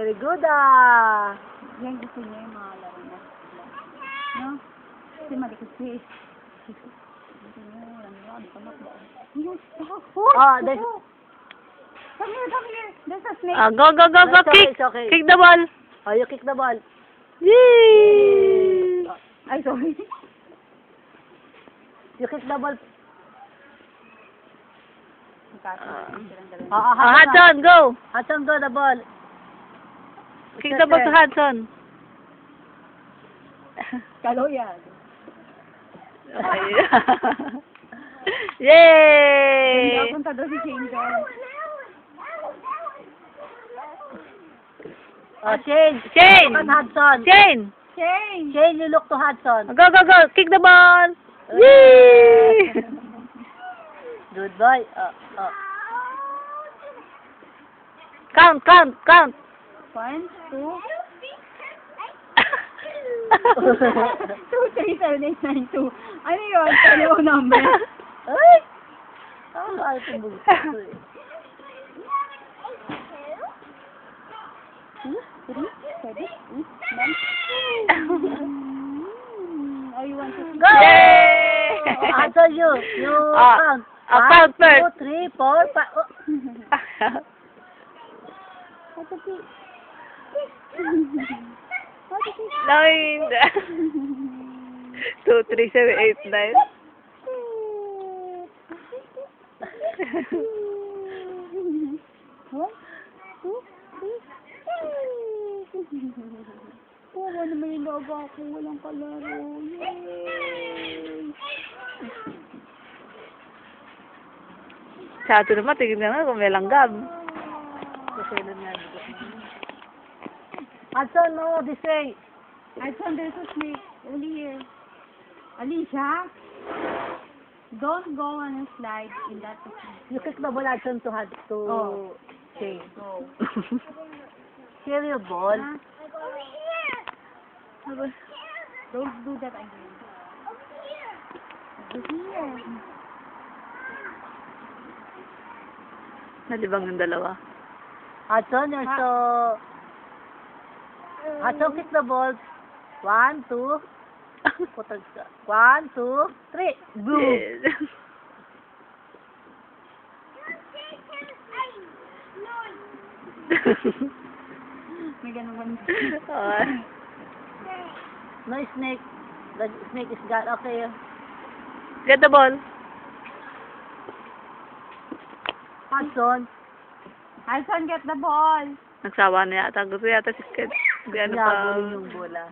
Very good, ah. Yan gusto niya yung mga laro na. No? Kasi malikasi. Gusto niyo, ano, panak ba? Yung stop. Ah, there's... Come here. There's a snake. Go, go, go, go, It's okay, kick! it's okay. Kick the ball! Oh, you kick the ball. Yay! Ay, sorry. You kick the ball. Hudson, go! Hudson, go the ball. Kick the ball to Hudson. Kaloyan. Yay! Punta doon si Shane doon. Oh, Shane. Shane! Look at Hudson. Shane! Shane! Shane, you look to Hudson. Go, go, go! Kick the ball! Yay! Good boy. Count! 1, 2, 2, 3, 7, 8, 9, 2. Ano yun? Telephone number. Ay! Ang mahal kong buto eh. 2, 3, 7, 8, 9. Oh, you want to Go! Yay! Hudson, you count. Count 1, first. 2, 3, 4, 5. Oh. Nine. 2, 3, 7, 8, 9. Wala naman yung loob ako. Walang kalaro. Yay! Sa ato naman, tignan nga kung may langgam. Hudson, no, this way. I found there's a snake. Only here. Alicia, don't go on a slide in that position. You kick the ball, Hudson, to Oh. Shane. Go. Share your ball. Don't do that again. Over here. Nalibang yung dalawa. Hudson, you're so... Hudson, kick the ball. 1, 2. Putag ka. 1, 2, 3. Boom! May ganun ba? No snake. The snake is gone. Okay. Get the ball. Hudson. Hudson, get the ball. Nagsawa na yata. Gusto yata si Ked. Hindi ano pa. Gagawin yung bola.